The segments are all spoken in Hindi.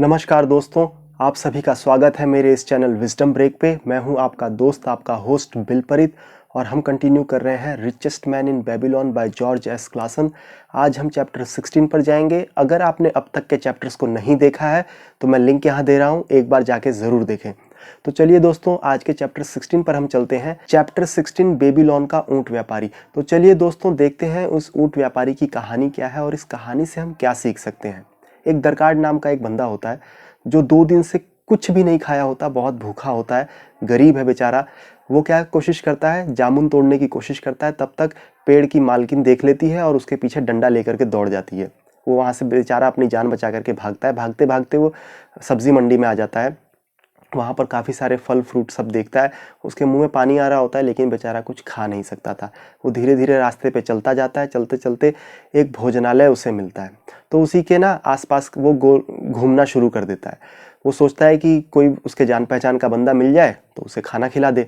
नमस्कार दोस्तों, आप सभी का स्वागत है मेरे इस चैनल विजडम ब्रेक पे। मैं हूं आपका दोस्त, आपका होस्ट बिलपरीत, और हम कंटिन्यू कर रहे हैं richest man in Babylon by George S Klaasen. आज हम चैप्टर 16 पर जाएंगे। अगर आपने अब तक के चैप्टर्स को नहीं देखा है तो मैं लिंक यहाँ दे रहा हूँ, एक बार जाके ज़रूर देखें। तो चलिए दोस्तों, आज के चैप्टर 16 पर हम चलते हैं। चैप्टर 16 बेबीलोन का ऊंट व्यापारी। तो चलिए दोस्तों, देखते हैं उस ऊंट व्यापारी की कहानी क्या है और इस कहानी से हम क्या सीख सकते हैं। एक दरकार्ड नाम का एक बंदा होता है जो 2 दिन से कुछ भी नहीं खाया होता, बहुत भूखा होता है, गरीब है बेचारा। वो क्या कोशिश करता है, जामुन तोड़ने की कोशिश करता है। तब तक पेड़ की मालकिन देख लेती है और उसके पीछे डंडा लेकर के दौड़ जाती है। वो वहाँ से बेचारा अपनी जान बचा करके भागता है। भागते भागते वो सब्जी मंडी में आ जाता है। वहाँ पर काफ़ी सारे फल फ्रूट सब देखता है। उसके मुंह में पानी आ रहा होता है, लेकिन बेचारा कुछ खा नहीं सकता था। वो धीरे धीरे रास्ते पे चलता जाता है। चलते चलते एक भोजनालय उसे मिलता है। तो उसी के आसपास वो घूमना शुरू कर देता है। वो सोचता है कि कोई उसके जान पहचान का बंदा मिल जाए तो उसे खाना खिला दे।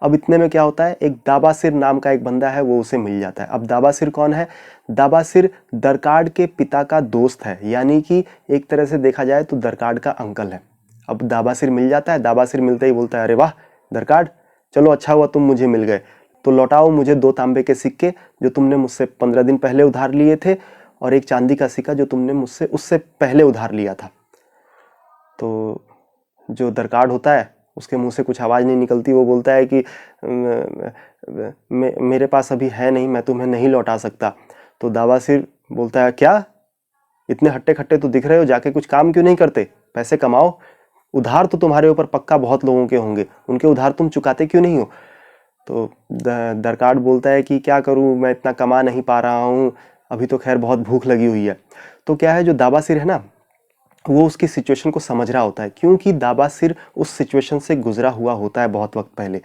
अब इतने में क्या होता है, एक दाबासिर नाम का एक बंदा है, वो उसे मिल जाता है। अब दाबासिर कौन है? दाबासिर दरकार्ड के पिता का दोस्त है, यानी कि एक तरह से देखा जाए तो दरकार्ड का अंकल है। अब दाबासिर मिल जाता है। दाबासिर मिलते ही बोलता है, अरे वाह दरकार्ड, चलो अच्छा हुआ तुम मुझे मिल गए। तो लौटाओ मुझे 2 तांबे के सिक्के जो तुमने मुझसे 15 दिन पहले उधार लिए थे, और एक चांदी का सिक्का जो तुमने मुझसे उससे पहले उधार लिया था। तो जो दरकार्ड होता है उसके मुंह से कुछ आवाज़ नहीं निकलती। वो बोलता है कि मेरे पास अभी है नहीं, मैं तुम्हें नहीं लौटा सकता। तो दाबासिर बोलता है, क्या इतने हट्टे खट्टे तो दिख रहे हो, जाके कुछ काम क्यों नहीं करते, पैसे कमाओ। उधार तो तुम्हारे ऊपर पक्का बहुत लोगों के होंगे, उनके उधार तुम चुकाते क्यों नहीं हो? तो दरकार्ड बोलता है कि क्या करूं, मैं इतना कमा नहीं पा रहा हूं, अभी तो खैर बहुत भूख लगी हुई है। तो क्या है, जो दाबासिर है ना, वो उसकी सिचुएशन को समझ रहा होता है, क्योंकि दाबासिर उस सिचुएशन से गुजरा हुआ होता है बहुत वक्त पहले।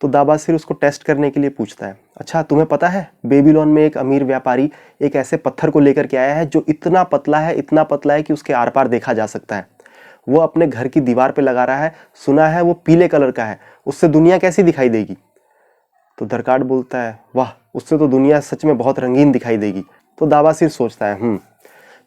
तो दाबासिर उसको टेस्ट करने के लिए पूछता है, अच्छा तुम्हें पता है बेबीलोन में एक अमीर व्यापारी एक ऐसे पत्थर को लेकर के आया है जो इतना पतला है, इतना पतला है कि उसके आर पार देखा जा सकता है। वो अपने घर की दीवार पे लगा रहा है, सुना है वो पीले कलर का है, उससे दुनिया कैसी दिखाई देगी? तो दरकार्ड बोलता है, वाह, उससे तो दुनिया सच में बहुत रंगीन दिखाई देगी। तो दाबासिर सोचता है,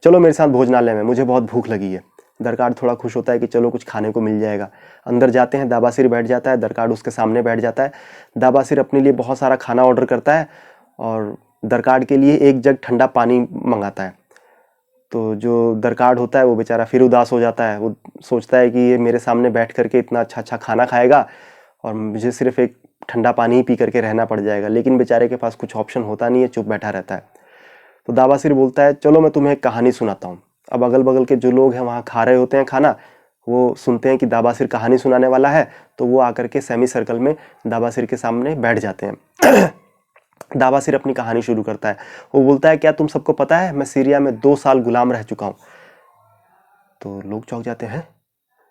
चलो मेरे साथ भोजनालय में, मुझे बहुत भूख लगी है। दरकार्ड थोड़ा खुश होता है कि चलो कुछ खाने को मिल जाएगा। अंदर जाते हैं, दाबासिर बैठ जाता है, दरकार्ड उसके सामने बैठ जाता है। दाबासिर अपने लिए बहुत सारा खाना ऑर्डर करता है और दरकार्ड के लिए एक जग ठंडा पानी मंगाता है। तो जो दरकार्ड होता है वो बेचारा फिर उदास हो जाता है। वो सोचता है कि ये मेरे सामने बैठ करके इतना अच्छा अच्छा खाना खाएगा और मुझे सिर्फ एक ठंडा पानी ही पी करके रहना पड़ जाएगा। लेकिन बेचारे के पास कुछ ऑप्शन होता नहीं है, चुप बैठा रहता है। तो दाबासिर बोलता है, चलो मैं तुम्हें एक कहानी सुनाता हूँ। अब अगल बगल के जो लोग हैं वहाँ खा रहे होते हैं खाना, वो सुनते हैं कि दाबासिर कहानी सुनाने वाला है, तो वो आकर के सेमी सर्कल में दाबासिर के सामने बैठ जाते हैं। दाबासिर अपनी कहानी शुरू करता है। वो बोलता है, क्या तुम सबको पता है मैं सीरिया में 2 साल गुलाम रह चुका हूँ? तो लोग चौंक जाते हैं,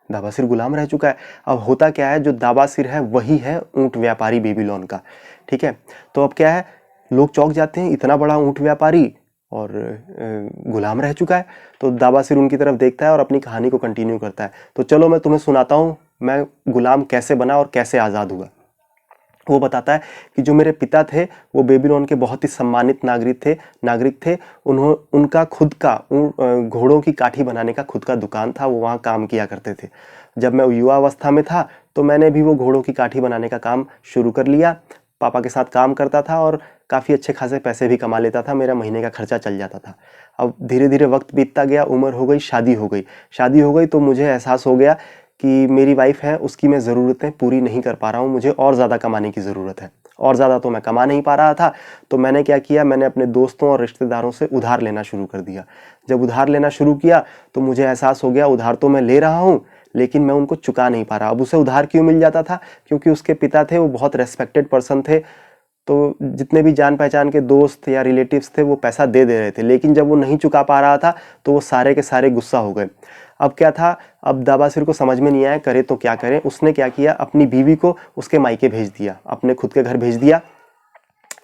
दाबासिर गुलाम रह चुका है। अब होता क्या है, जो दाबासिर है वही है ऊंट व्यापारी बेबीलोन का, ठीक है। तो अब क्या है, लोग चौंक जाते हैं, इतना बड़ा ऊंट व्यापारी और गुलाम रह चुका है। तो दाबासिर उनकी तरफ देखता है और अपनी कहानी को कंटिन्यू करता है। तो चलो मैं तुम्हें सुनाता हूँ मैं गुलाम कैसे बना और कैसे आज़ाद हुआ। वो बताता है कि जो मेरे पिता थे वो बेबीलोन के बहुत ही सम्मानित नागरिक थे। उनका खुद का घोड़ों की काठी बनाने का खुद का दुकान था, वो वहाँ काम किया करते थे। जब मैं युवावस्था में था तो मैंने भी वो घोड़ों की काठी बनाने का काम शुरू कर लिया। पापा के साथ काम करता था और काफ़ी अच्छे खासे पैसे भी कमा लेता था, मेरा महीने का खर्चा चल जाता था। अब धीरे धीरे वक्त बीतता गया, उम्र हो गई, शादी हो गई तो मुझे एहसास हो गया कि मेरी वाइफ है, उसकी मैं ज़रूरतें पूरी नहीं कर पा रहा हूँ, मुझे और ज़्यादा कमाने की ज़रूरत है। और ज़्यादा तो मैं कमा नहीं पा रहा था। तो मैंने क्या किया, मैंने अपने दोस्तों और रिश्तेदारों से उधार लेना शुरू कर दिया। जब उधार लेना शुरू किया तो मुझे एहसास हो गया, उधार तो मैं ले रहा हूँ लेकिन मैं उनको चुका नहीं पा रहा। अब उसे उधार क्यों मिल जाता था? क्योंकि उसके पिता थे, वो बहुत रेस्पेक्टेड पर्सन थे, तो जितने भी जान पहचान के दोस्त या रिलेटिव्स थे वो पैसा दे रहे थे। लेकिन जब वो नहीं चुका पा रहा था तो वो सारे के सारे गुस्सा हो गए। अब क्या था, अब दाबासिर को समझ में नहीं आया करे तो क्या करें। उसने क्या किया, अपनी बीवी को उसके मायके भेज दिया, अपने खुद के घर भेज दिया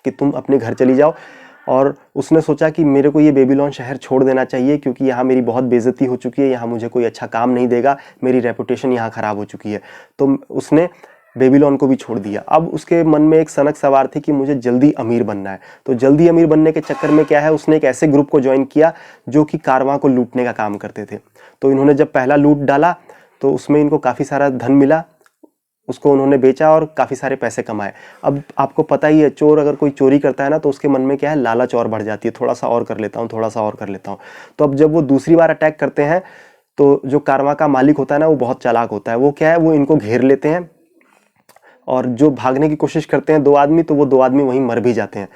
कि तुम अपने घर चली जाओ। और उसने सोचा कि मेरे को ये बेबीलोन शहर छोड़ देना चाहिए, क्योंकि यहाँ मेरी बहुत बेइज्जती हो चुकी है, यहाँ मुझे कोई अच्छा काम नहीं देगा, मेरी रेपुटेशन यहाँ ख़राब हो चुकी है। तो उसने बेबीलोन को भी छोड़ दिया। अब उसके मन में एक सनक सवार थी कि मुझे जल्दी अमीर बनना है। तो जल्दी अमीर बनने के चक्कर में क्या है, उसने एक ऐसे ग्रुप को ज्वाइन किया जो कि कारवां को लूटने का काम करते थे। तो इन्होंने जब पहला लूट डाला तो उसमें इनको काफ़ी सारा धन मिला, उसको उन्होंने बेचा और काफ़ी सारे पैसे कमाए। अब आपको पता ही है, चोर अगर कोई चोरी करता है ना तो उसके मन में क्या है, लालच और बढ़ जाती है, थोड़ा सा और कर लेता हूँ, थोड़ा सा और कर लेता हूँ। तो अब जब वो दूसरी बार अटैक करते हैं तो जो कारवां का मालिक होता है ना, वो बहुत चालाक होता है। वो क्या है, वो इनको घेर लेते हैं और जो भागने की कोशिश करते हैं 2 आदमी, तो वो 2 आदमी वहीं मर भी जाते हैं।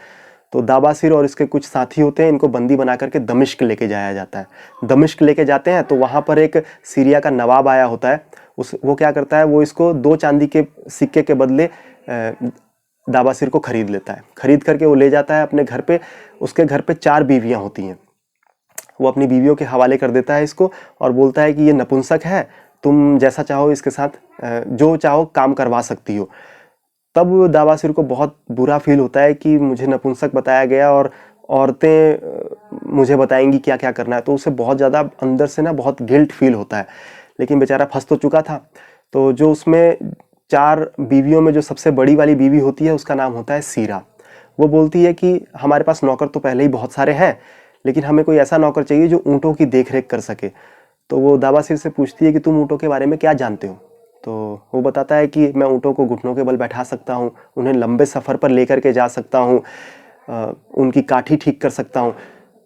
तो दाबासिर और इसके कुछ साथी होते हैं, इनको बंदी बना करके दमिश्क लेके जाया जाता है। दमिश्क लेके जाते हैं तो वहाँ पर एक सीरिया का नवाब आया होता है। वो क्या करता है, वो इसको 2 चांदी के सिक्के के बदले दाबासिर को खरीद लेता है। खरीद करके वो ले जाता है अपने घर पे। उसके घर पे 4 बीवियाँ होती हैं। वो अपनी बीवियों के हवाले कर देता है इसको और बोलता है कि ये नपुंसक है, तुम जैसा चाहो इसके साथ जो चाहो काम करवा सकती हो। तब दाबासिर को बहुत बुरा फील होता है कि मुझे नपुंसक बताया गया और औरतें मुझे बताएंगी क्या क्या करना है। तो उसे बहुत ज़्यादा अंदर से ना बहुत गिल्ट फील होता है, लेकिन बेचारा फंस तो चुका था। तो जो उसमें 4 बीवियों में जो सबसे बड़ी वाली बीवी होती है उसका नाम होता है सीरा। वो बोलती है कि हमारे पास नौकर तो पहले ही बहुत सारे हैं, लेकिन हमें कोई ऐसा नौकर चाहिए जो ऊँटों की देख रेख कर सके। तो वो दाबासिर से पूछती है कि तुम ऊँटों के बारे में क्या जानते हो। तो वो बताता है कि मैं ऊँटों को घुटनों के बल बैठा सकता हूँ, उन्हें लंबे सफ़र पर लेकर के जा सकता हूँ, उनकी काठी ठीक कर सकता हूँ।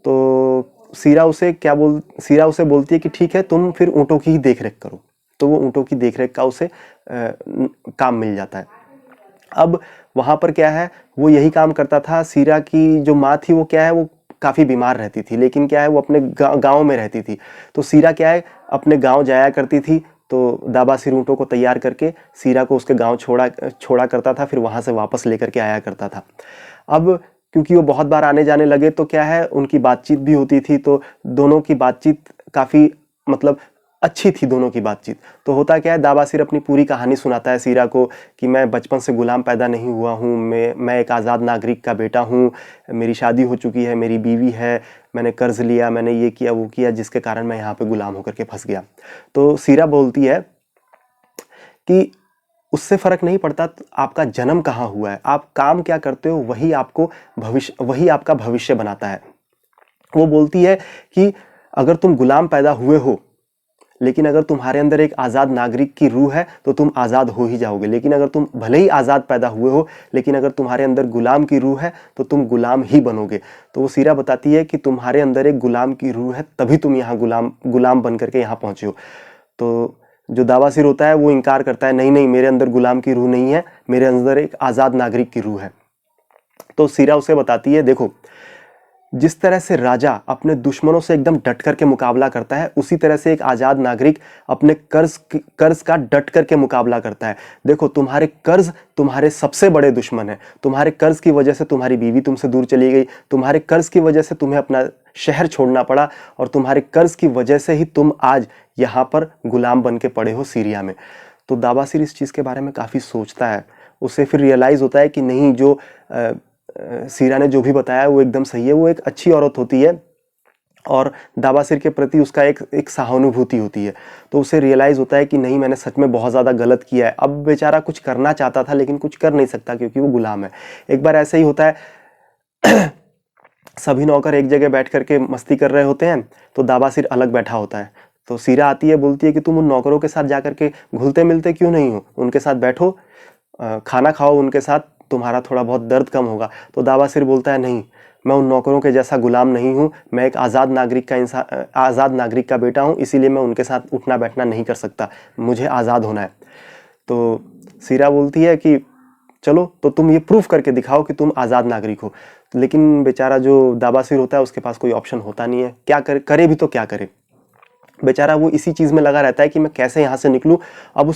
तो सीरा उसे बोलती है कि ठीक है, तुम फिर ऊँटों की ही देख रेख करो। तो वो ऊँटों की देख रेख का उसे काम मिल जाता है। अब वहाँ पर क्या है, वो यही काम करता था। सीरा की जो माँ थी वो क्या है, वो काफ़ी बीमार रहती थी, लेकिन क्या है वो अपने गाँव में रहती थी। तो सीरा क्या है अपने गाँव जाया करती थी। तो दाबासिर ऊँटों को तैयार करके सीरा को उसके गाँव छोड़ा करता था, फिर वहाँ से वापस लेकर के आया करता था। अब क्योंकि वो बहुत बार आने जाने लगे तो क्या है, उनकी बातचीत भी होती थी। तो दोनों की बातचीत काफ़ी मतलब अच्छी थी, दोनों की बातचीत। तो होता क्या है, दाबासिर अपनी पूरी कहानी सुनाता है सीरा को कि मैं बचपन से गुलाम पैदा नहीं हुआ हूँ, मैं एक आज़ाद नागरिक का बेटा हूँ, मेरी शादी हो चुकी है, मेरी बीवी है, मैंने कर्ज लिया, मैंने ये किया वो किया, जिसके कारण मैं यहाँ पे गुलाम होकर के फंस गया। तो सीरा बोलती है कि उससे फ़र्क नहीं पड़ता आपका जन्म कहाँ हुआ है, आप काम क्या करते हो वही आपका भविष्य बनाता है। वो बोलती है कि अगर तुम गुलाम पैदा हुए हो, लेकिन अगर तुम्हारे अंदर एक आज़ाद नागरिक की रूह है तो तुम आज़ाद हो ही जाओगे। लेकिन अगर तुम भले ही आज़ाद पैदा हुए हो, लेकिन अगर तुम्हारे अंदर गुलाम की रूह है तो तुम गुलाम ही बनोगे। तो वो सीरा बताती है कि तुम्हारे अंदर एक गुलाम की रूह है, तभी तुम यहाँ गुलाम बन करके यहाँ पहुँचे हो। तो जो दाबासिर होता है वो इनकार करता है, नहीं नहीं, मेरे अंदर गुलाम की रूह नहीं है, मेरे अंदर एक आज़ाद नागरिक की रूह है। तो सीरा उसे बताती है, देखो जिस तरह से राजा अपने दुश्मनों से एकदम डट करके मुकाबला करता है, उसी तरह से एक आज़ाद नागरिक अपने कर्ज का डट करके मुकाबला करता है। देखो तुम्हारे कर्ज तुम्हारे सबसे बड़े दुश्मन है। तुम्हारे कर्ज की वजह से तुम्हारी बीवी तुमसे दूर चली गई, तुम्हारे कर्ज की वजह से तुम्हें अपना शहर छोड़ना पड़ा, और तुम्हारे कर्ज की वजह से ही तुम आज यहाँ पर गुलाम बन के पड़े हो सीरिया में। तो दाबासिर इस चीज़ के बारे में काफ़ी सोचता है। उसे फिर रियलाइज़ होता है कि नहीं, जो सीरा ने जो भी बताया वो एकदम सही है। वो एक अच्छी औरत होती है और दाबासिर के प्रति उसका एक सहानुभूति होती है। तो उसे रियलाइज़ होता है कि नहीं, मैंने सच में बहुत ज़्यादा गलत किया है। अब बेचारा कुछ करना चाहता था लेकिन कुछ कर नहीं सकता क्योंकि वो गुलाम है। एक बार ऐसे ही होता है, सभी नौकर एक जगह बैठ करके मस्ती कर रहे होते हैं, तो दाबासिर अलग बैठा होता है। तो सीरा आती है, बोलती है कि तुम उन नौकरों के साथ जाकर के घुलते मिलते क्यों नहीं हो, उनके साथ बैठो, खाना खाओ उनके साथ, तुम्हारा थोड़ा बहुत दर्द कम होगा। तो दाबासिर बोलता है, नहीं, मैं उन नौकरों के जैसा गुलाम नहीं हूँ, मैं एक आज़ाद नागरिक का बेटा हूँ, इसीलिए मैं उनके साथ उठना बैठना नहीं कर सकता, मुझे आज़ाद होना है। तो सीरा बोलती है कि चलो, तो तुम ये प्रूफ करके दिखाओ कि तुम आज़ाद नागरिक हो। लेकिन बेचारा जो दाबासिर होता है उसके पास कोई ऑप्शन होता नहीं है, क्या करे भी तो क्या करे। बेचारा वो इसी चीज़ में लगा रहता है कि मैं कैसे यहाँ से निकलूँ। अब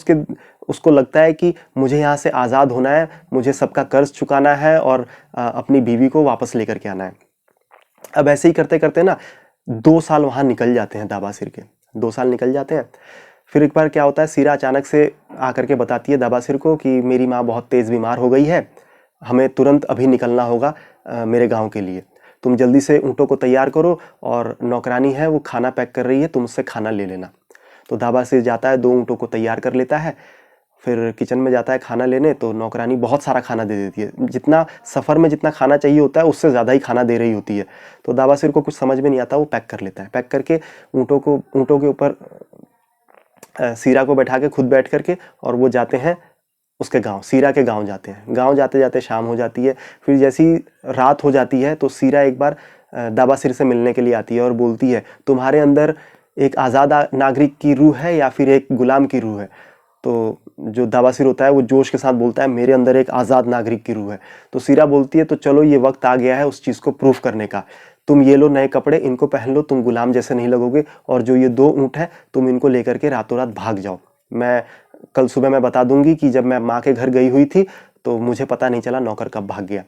उसको लगता है कि मुझे यहाँ से आज़ाद होना है, मुझे सबका कर्ज चुकाना है और अपनी बीवी को वापस लेकर के आना है। अब ऐसे ही करते करते ना 2 साल वहाँ निकल जाते हैं, दाबासिर के 2 साल निकल जाते हैं। फिर एक बार क्या होता है, सीरा अचानक से आकर के बताती है दाबासिर को कि मेरी माँ बहुत तेज़ बीमार हो गई है, हमें तुरंत अभी निकलना होगा मेरे गाँव के लिए। तुम जल्दी से ऊँटों को तैयार करो, और नौकरानी है वो खाना पैक कर रही है, तुम उससे खाना ले लेना। तो दाबासिर जाता है, 2 ऊँटों को तैयार कर लेता है फिर किचन में जाता है खाना लेने, तो नौकरानी बहुत सारा खाना दे देती है, जितना सफ़र में जितना खाना चाहिए होता है उससे ज़्यादा ही खाना दे रही होती है। तो दाबासिर को कुछ समझ में नहीं आता, वो पैक कर लेता है। पैक करके ऊँटों के ऊपर सीरा को बैठा के खुद बैठ करके, और वो जाते हैं उसके गांव, सीरा के गांव जाते हैं। गांव जाते जाते शाम हो जाती है। फिर जैसी रात हो जाती है तो सीरा एक बार दाबासिर से मिलने के लिए आती है और बोलती है, तुम्हारे अंदर एक आज़ाद नागरिक की रूह है या फिर एक गुलाम की रूह है? तो जो दाबासिर होता है वो जोश के साथ बोलता है, मेरे अंदर एक आज़ाद नागरिक की रूह है। तो सीरा बोलती है, तो चलो ये वक्त आ गया है उस चीज़ को प्रूफ करने का। तुम ये लो नए कपड़े, इनको पहन लो, तुम गुलाम जैसे नहीं लगोगे, और जो ये 2 ऊँट है तुम इनको लेकर के रातों रात भाग जाओ। मैं कल सुबह मैं बता दूंगी कि जब मैं माँ के घर गई हुई थी तो मुझे पता नहीं चला नौकर कब भाग गया।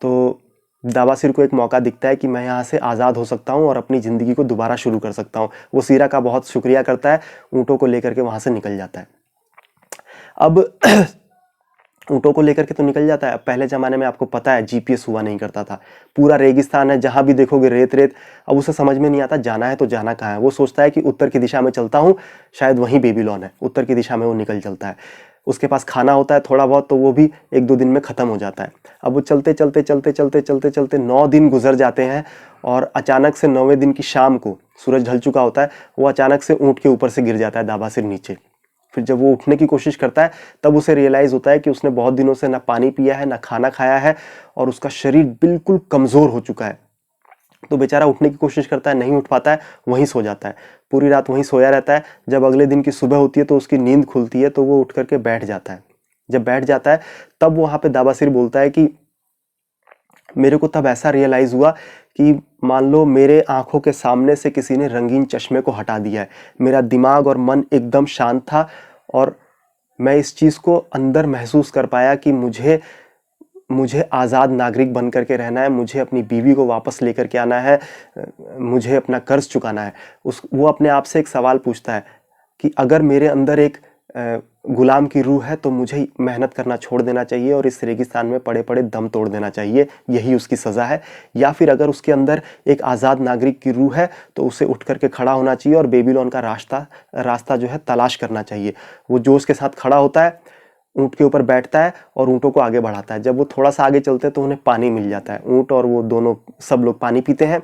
तो दाबासिर को एक मौका दिखता है कि मैं यहाँ से आज़ाद हो सकता हूँ और अपनी ज़िंदगी को दोबारा शुरू कर सकता हूँ। वो सीरा का बहुत शुक्रिया करता है, ऊँटों को लेकर के वहाँ से निकल जाता है। अब ऊँटों को लेकर के तो निकल जाता है। अब पहले ज़माने में आपको पता है जीपीएस हुआ नहीं करता था, पूरा रेगिस्तान है, जहाँ भी देखोगे रेत रेत। अब उसे समझ में नहीं आता जाना है तो जाना कहाँ है। वो सोचता है कि उत्तर की दिशा में चलता हूँ, शायद वहीं बेबीलोन है। उत्तर की दिशा में वो निकल चलता है। उसके पास खाना होता है थोड़ा बहुत, तो वो भी 1-2 दिन में ख़त्म हो जाता है। अब वो चलते चलते चलते चलते चलते चलते 9 दिन गुजर जाते हैं, और अचानक से 9वें दिन की शाम को सूरज ढल चुका होता है, वो अचानक से ऊँट के ऊपर से गिर जाता है दाबासिर नीचे। फिर जब वो उठने की कोशिश करता है तब उसे रियलाइज़ होता है कि उसने बहुत दिनों से ना पानी पिया है ना खाना खाया है, और उसका शरीर बिल्कुल कमज़ोर हो चुका है। तो बेचारा उठने की कोशिश करता है, नहीं उठ पाता है, वहीं सो जाता है। पूरी रात वहीं सोया रहता है। जब अगले दिन की सुबह होती है तो उसकी नींद खुलती है, तो वो उठ करके बैठ जाता है। जब बैठ जाता है तब वहाँ पे दाबासिर बोलता है कि मेरे को तब ऐसा रियलाइज़ हुआ कि मान लो मेरे आंखों के सामने से किसी ने रंगीन चश्मे को हटा दिया है। मेरा दिमाग और मन एकदम शांत था, और मैं इस चीज़ को अंदर महसूस कर पाया कि मुझे आज़ाद नागरिक बन करके रहना है, मुझे अपनी बीवी को वापस लेकर के आना है, मुझे अपना कर्ज चुकाना है। वो अपने आप से एक सवाल पूछता है कि अगर मेरे अंदर एक गुलाम की रूह है तो मुझे मेहनत करना छोड़ देना चाहिए और इस रेगिस्तान में पड़े पड़े दम तोड़ देना चाहिए, यही उसकी सज़ा है। या फिर अगर उसके अंदर एक आज़ाद नागरिक की रूह है तो उसे उठ करके खड़ा होना चाहिए और बेबीलोन का रास्ता जो है तलाश करना चाहिए। वो जोश के साथ खड़ा होता है, ऊँट के ऊपर बैठता है और ऊँटों को आगे बढ़ाता है। जब वो थोड़ा सा आगे चलते हैं तो उन्हें पानी मिल जाता है। ऊँट और वो दोनों सब लोग पानी पीते हैं।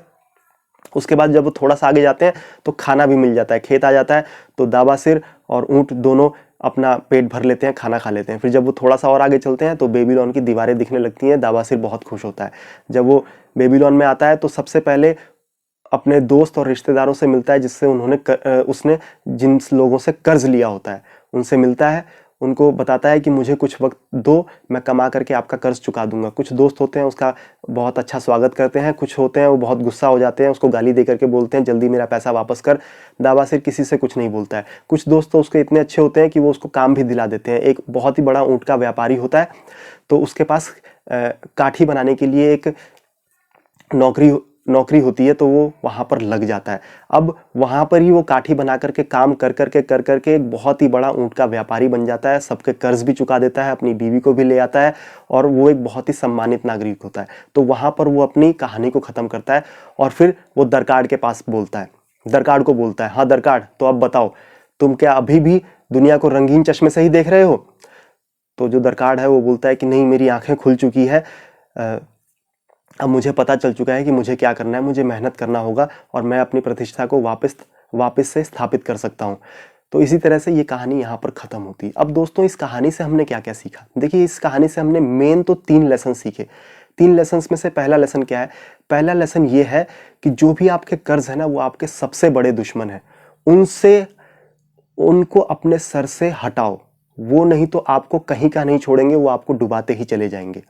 उसके बाद जब वो थोड़ा सा आगे जाते हैं तो खाना भी मिल जाता है, खेत आ जाता है। तो दाबासिर और ऊँट दोनों अपना पेट भर लेते हैं, खाना खा लेते हैं। फिर जब वो थोड़ा सा और आगे चलते हैं तो बेबीलोन की दीवारें दिखने लगती हैं। दाबासिर बहुत खुश होता है। जब वो बेबीलोन में आता है तो सबसे पहले अपने दोस्त और रिश्तेदारों से मिलता है जिससे उसने जिन लोगों से कर्ज लिया होता है उनसे मिलता है। उनको बताता है कि मुझे कुछ वक्त दो, मैं कमा करके आपका कर्ज चुका दूंगा। कुछ दोस्त होते हैं उसका बहुत अच्छा स्वागत करते हैं, कुछ होते हैं वो बहुत गुस्सा हो जाते हैं, उसको गाली दे करके बोलते हैं जल्दी मेरा पैसा वापस कर। दाबासिर किसी से कुछ नहीं बोलता है। कुछ दोस्त तो उसके इतने अच्छे होते हैं कि वो उसको काम भी दिला देते हैं। एक बहुत ही बड़ा ऊँट का व्यापारी होता है, तो उसके पास काठी बनाने के लिए एक नौकरी होती है, तो वो वहाँ पर लग जाता है। अब वहाँ पर ही वो काठी बना करके काम कर करके एक बहुत ही बड़ा ऊँट का व्यापारी बन जाता है। सबके कर्ज भी चुका देता है, अपनी बीवी को भी ले आता है, और वो एक बहुत ही सम्मानित नागरिक होता है। तो वहाँ पर वो अपनी कहानी को ख़त्म करता है और फिर वो दरकाड़ के पास बोलता है, दरकाड़ को बोलता है, हाँ दरकाड़, तो अब बताओ तुम क्या अभी भी दुनिया को रंगीन चश्मे से ही देख रहे हो? तो जो दरकाड़ है वो बोलता है कि नहीं, मेरी आंखें खुल चुकी है, अब मुझे पता चल चुका है कि मुझे क्या करना है, मुझे मेहनत करना होगा और मैं अपनी प्रतिष्ठा को वापस से स्थापित कर सकता हूँ। तो इसी तरह से ये कहानी यहाँ पर ख़त्म होती है। अब दोस्तों इस कहानी से हमने क्या क्या सीखा? देखिए इस कहानी से हमने मेन तो 3 लेसन सीखे। 3 लेसन्स में से पहला लेसन क्या है? पहला लेसन ये है कि जो भी आपके कर्ज है ना, वो आपके सबसे बड़े दुश्मन है। उनको अपने सर से हटाओ, वो नहीं तो आपको कहीं का नहीं छोड़ेंगे, वो आपको डुबाते ही चले जाएंगे।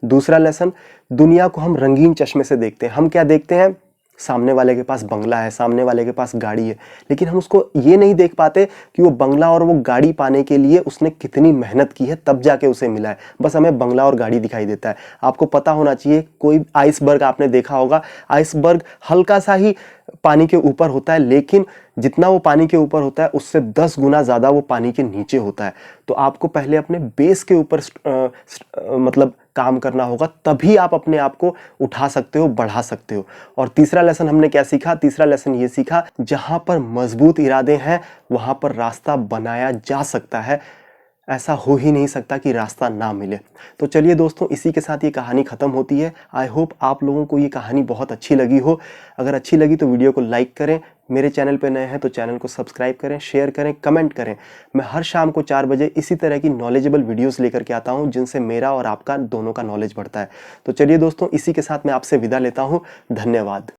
दूसरा लेसन, दुनिया को हम रंगीन चश्मे से देखते हैं। हम क्या देखते हैं? सामने वाले के पास बंगला है, सामने वाले के पास गाड़ी है, लेकिन हम उसको ये नहीं देख पाते कि वो बंगला और वो गाड़ी पाने के लिए उसने कितनी मेहनत की है, तब जाके उसे मिला है। बस हमें बंगला और गाड़ी दिखाई देता है। आपको पता होना चाहिए, कोई आइसबर्ग आपने देखा होगा, आइसबर्ग हल्का सा ही पानी के ऊपर होता है, लेकिन जितना वो पानी के ऊपर होता है उससे 10 गुना ज़्यादा वो पानी के नीचे होता है। तो आपको पहले अपने बेस के ऊपर मतलब काम करना होगा, तभी आप अपने आप को उठा सकते हो, बढ़ा सकते हो। और तीसरा लेसन हमने क्या सीखा? तीसरा लेसन ये सीखा, जहां पर मजबूत इरादे हैं वहां पर रास्ता बनाया जा सकता है। ऐसा हो ही नहीं सकता कि रास्ता ना मिले। तो चलिए दोस्तों, इसी के साथ ये कहानी ख़त्म होती है। आई होप आप लोगों को ये कहानी बहुत अच्छी लगी हो। अगर अच्छी लगी तो वीडियो को लाइक करें, मेरे चैनल पे नए हैं तो चैनल को सब्सक्राइब करें, शेयर करें, कमेंट करें। मैं हर शाम को 4 बजे इसी तरह की नॉलेजेबल वीडियोस लेकर के आता हूं, जिनसे मेरा और आपका दोनों का नॉलेज बढ़ता है। तो चलिए दोस्तों, इसी के साथ मैं आपसे विदा लेता हूं। धन्यवाद।